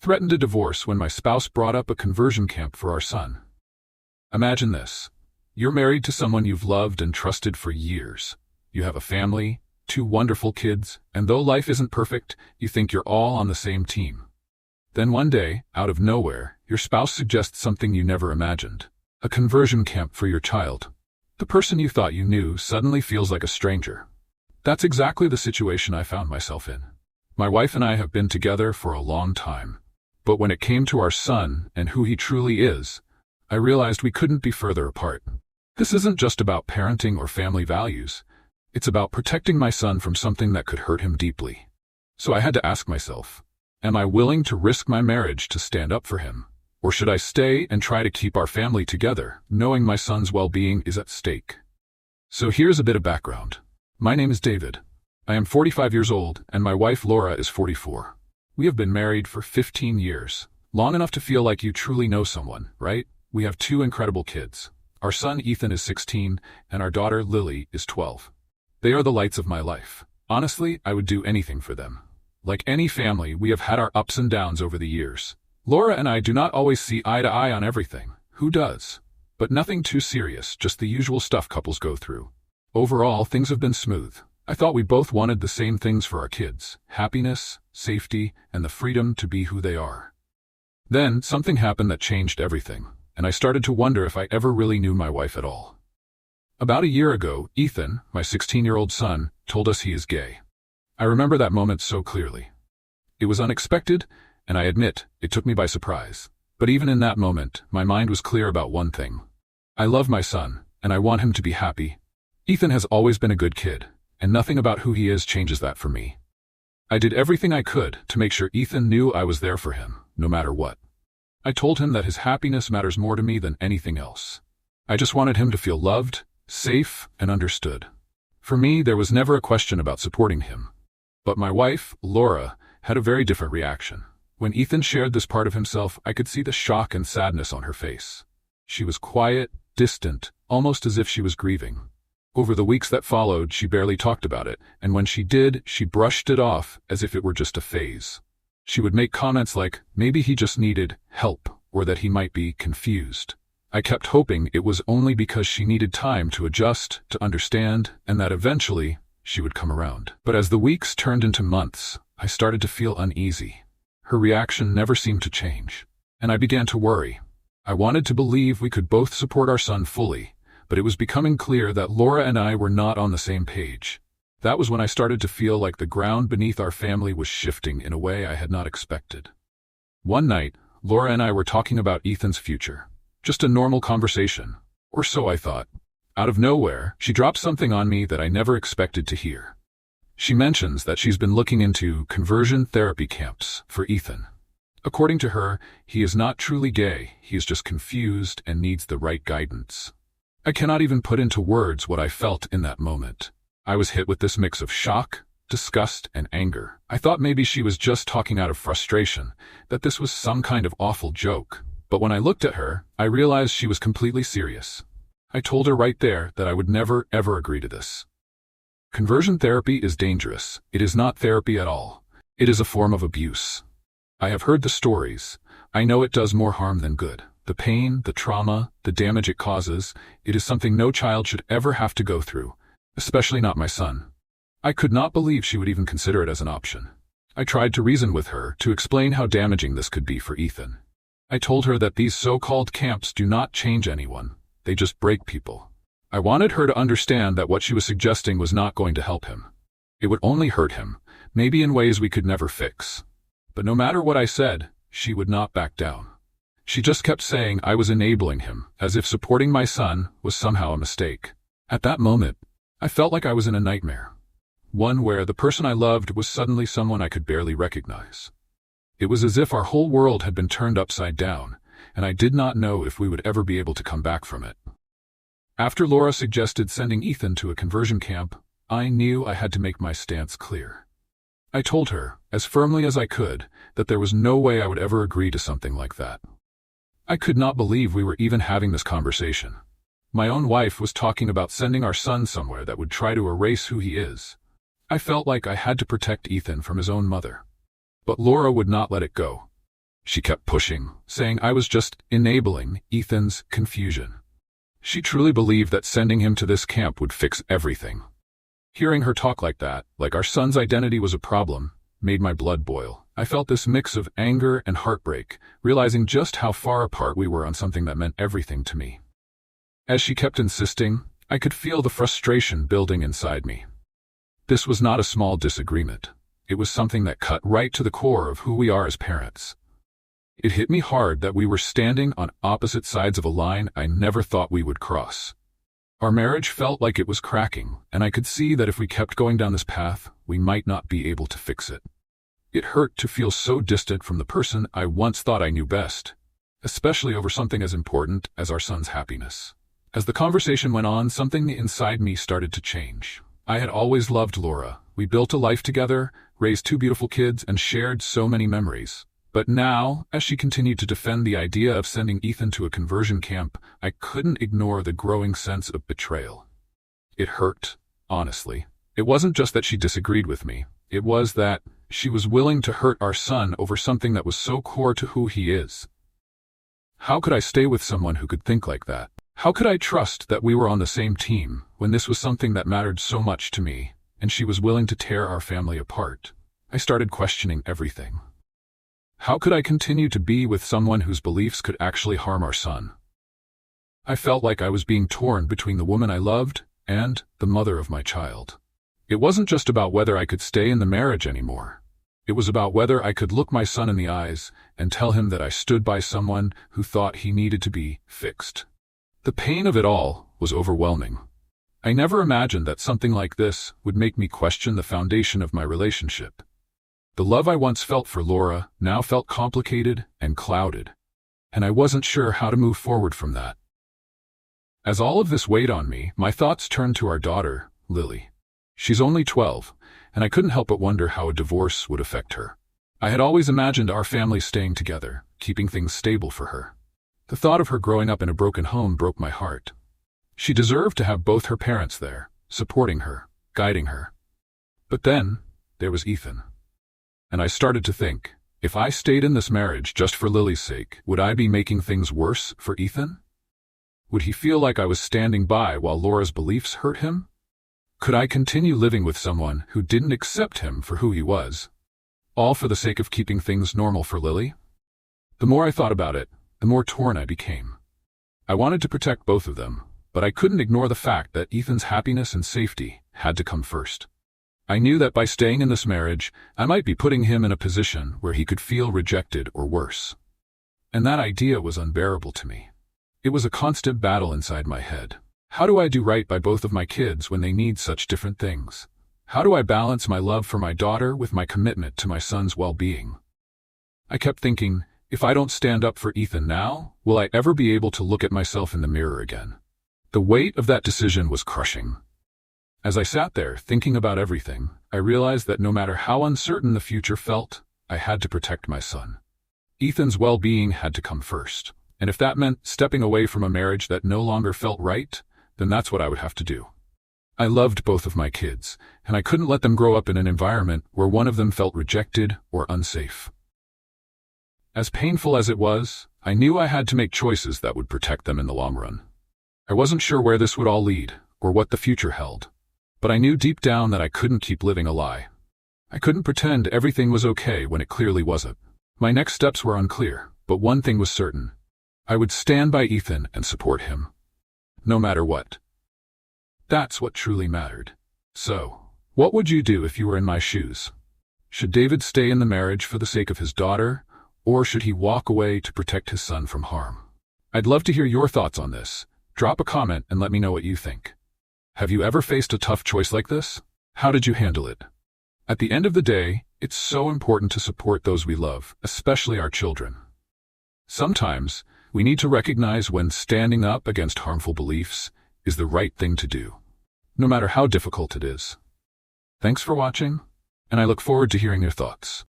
threatened a divorce when my spouse brought up a conversion camp for our son. Imagine this. You're married to someone you've loved and trusted for years. You have a family, 2 wonderful kids, and though life isn't perfect, you think you're all on the same team. Then one day, out of nowhere, your spouse suggests something you never imagined. A conversion camp for your child. The person you thought you knew suddenly feels like a stranger. That's exactly the situation I found myself in. My wife and I have been together for a long time. But when it came to our son and who he truly is, I realized we couldn't be further apart. This isn't just about parenting or family values. It's about protecting my son from something that could hurt him deeply. So I had to ask myself, am I willing to risk my marriage to stand up for him? Or should I stay and try to keep our family together, knowing my son's well-being is at stake? So here's a bit of background. My name is David. I am 45 years old, and my wife Laura is 44. We have been married for 15 years, long enough to feel like you truly know someone, right? We have 2 incredible kids. Our son Ethan is 16, and our daughter Lily is 12. They are the lights of my life. Honestly, I would do anything for them. Like any family, we have had our ups and downs over the years. Laura and I do not always see eye to eye on everything. Who does? But nothing too serious, just the usual stuff couples go through. Overall, things have been smooth. I thought we both wanted the same things for our kids: happiness, safety, and the freedom to be who they are. Then, something happened that changed everything, and I started to wonder if I ever really knew my wife at all. About a year ago, Ethan, my 16-year-old son, told us he is gay. I remember that moment so clearly. It was unexpected, and I admit, it took me by surprise. But even in that moment, my mind was clear about one thing. I love my son, and I want him to be happy. Ethan has always been a good kid, and nothing about who he is changes that for me. I did everything I could to make sure Ethan knew I was there for him, no matter what. I told him that his happiness matters more to me than anything else. I just wanted him to feel loved, safe, and understood. For me, there was never a question about supporting him. But my wife, Laura, had a very different reaction. When Ethan shared this part of himself, I could see the shock and sadness on her face. She was quiet, distant, almost as if she was grieving. Over the weeks that followed, she barely talked about it, and when she did, she brushed it off as if it were just a phase. She would make comments like, maybe he just needed help, or that he might be confused. I kept hoping it was only because she needed time to adjust, to understand, and that eventually she would come around. But as the weeks turned into months, I started to feel uneasy. Her reaction never seemed to change, and I began to worry. I wanted to believe we could both support our son fully, but it was becoming clear that Laura and I were not on the same page. That was when I started to feel like the ground beneath our family was shifting in a way I had not expected. One night, Laura and I were talking about Ethan's future. Just a normal conversation, or so I thought. Out of nowhere, she dropped something on me that I never expected to hear. She mentions that she's been looking into conversion therapy camps for Ethan. According to her, he is not truly gay, he is just confused and needs the right guidance. I cannot even put into words what I felt in that moment. I was hit with this mix of shock, disgust, and anger. I thought maybe she was just talking out of frustration, that this was some kind of awful joke. But when I looked at her, I realized she was completely serious. I told her right there that I would never, ever agree to this. Conversion therapy is dangerous. It is not therapy at all. It is a form of abuse. I have heard the stories. I know it does more harm than good. The pain, the trauma, the damage it causes, it is something no child should ever have to go through, especially not my son. I could not believe she would even consider it as an option. I tried to reason with her, to explain how damaging this could be for Ethan. I told her that these so-called camps do not change anyone. They just break people. I wanted her to understand that what she was suggesting was not going to help him. It would only hurt him, maybe in ways we could never fix. But no matter what I said, she would not back down. She just kept saying I was enabling him, as if supporting my son was somehow a mistake. At that moment, I felt like I was in a nightmare. One where the person I loved was suddenly someone I could barely recognize. It was as if our whole world had been turned upside down, and I did not know if we would ever be able to come back from it. After Laura suggested sending Ethan to a conversion camp, I knew I had to make my stance clear. I told her, as firmly as I could, that there was no way I would ever agree to something like that. I could not believe we were even having this conversation. My own wife was talking about sending our son somewhere that would try to erase who he is. I felt like I had to protect Ethan from his own mother. But Laura would not let it go. She kept pushing, saying I was just enabling Ethan's confusion. She truly believed that sending him to this camp would fix everything. Hearing her talk like that, like our son's identity was a problem, made my blood boil. I felt this mix of anger and heartbreak, realizing just how far apart we were on something that meant everything to me. As she kept insisting, I could feel the frustration building inside me. This was not a small disagreement. It was something that cut right to the core of who we are as parents. It hit me hard that we were standing on opposite sides of a line I never thought we would cross. Our marriage felt like it was cracking, and I could see that if we kept going down this path, we might not be able to fix it. It hurt to feel so distant from the person I once thought I knew best, especially over something as important as our son's happiness. As the conversation went on, something inside me started to change. I had always loved Laura. We built a life together, raised 2 beautiful kids, and shared so many memories. But now, as she continued to defend the idea of sending Ethan to a conversion camp, I couldn't ignore the growing sense of betrayal. It hurt, honestly. It wasn't just that she disagreed with me. It was that she was willing to hurt our son over something that was so core to who he is. How could I stay with someone who could think like that? How could I trust that we were on the same team when this was something that mattered so much to me, and she was willing to tear our family apart? I started questioning everything. How could I continue to be with someone whose beliefs could actually harm our son? I felt like I was being torn between the woman I loved and the mother of my child. It wasn't just about whether I could stay in the marriage anymore. It was about whether I could look my son in the eyes and tell him that I stood by someone who thought he needed to be fixed. The pain of it all was overwhelming. I never imagined that something like this would make me question the foundation of my relationship. The love I once felt for Laura now felt complicated and clouded, and I wasn't sure how to move forward from that. As all of this weighed on me, my thoughts turned to our daughter, Lily. She's only 12, and I couldn't help but wonder how a divorce would affect her. I had always imagined our family staying together, keeping things stable for her. The thought of her growing up in a broken home broke my heart. She deserved to have both her parents there, supporting her, guiding her. But then, there was Ethan. And I started to think, if I stayed in this marriage just for Lily's sake, would I be making things worse for Ethan? Would he feel like I was standing by while Laura's beliefs hurt him? Could I continue living with someone who didn't accept him for who he was, all for the sake of keeping things normal for Lily? The more I thought about it, the more torn I became. I wanted to protect both of them, but I couldn't ignore the fact that Ethan's happiness and safety had to come first. I knew that by staying in this marriage, I might be putting him in a position where he could feel rejected or worse. And that idea was unbearable to me. It was a constant battle inside my head. How do I do right by both of my kids when they need such different things? How do I balance my love for my daughter with my commitment to my son's well-being? I kept thinking, if I don't stand up for Ethan now, will I ever be able to look at myself in the mirror again? The weight of that decision was crushing. As I sat there thinking about everything, I realized that no matter how uncertain the future felt, I had to protect my son. Ethan's well-being had to come first, and if that meant stepping away from a marriage that no longer felt right, then that's what I would have to do. I loved both of my kids, and I couldn't let them grow up in an environment where one of them felt rejected or unsafe. As painful as it was, I knew I had to make choices that would protect them in the long run. I wasn't sure where this would all lead, or what the future held. But I knew deep down that I couldn't keep living a lie. I couldn't pretend everything was okay when it clearly wasn't. My next steps were unclear, but one thing was certain. I would stand by Ethan and support him. No matter what. That's what truly mattered. So, what would you do if you were in my shoes? Should David stay in the marriage for the sake of his daughter, or should he walk away to protect his son from harm? I'd love to hear your thoughts on this. Drop a comment and let me know what you think. Have you ever faced a tough choice like this? How did you handle it? At the end of the day, it's so important to support those we love, especially our children. Sometimes, we need to recognize when standing up against harmful beliefs is the right thing to do, no matter how difficult it is. Thanks for watching, and I look forward to hearing your thoughts.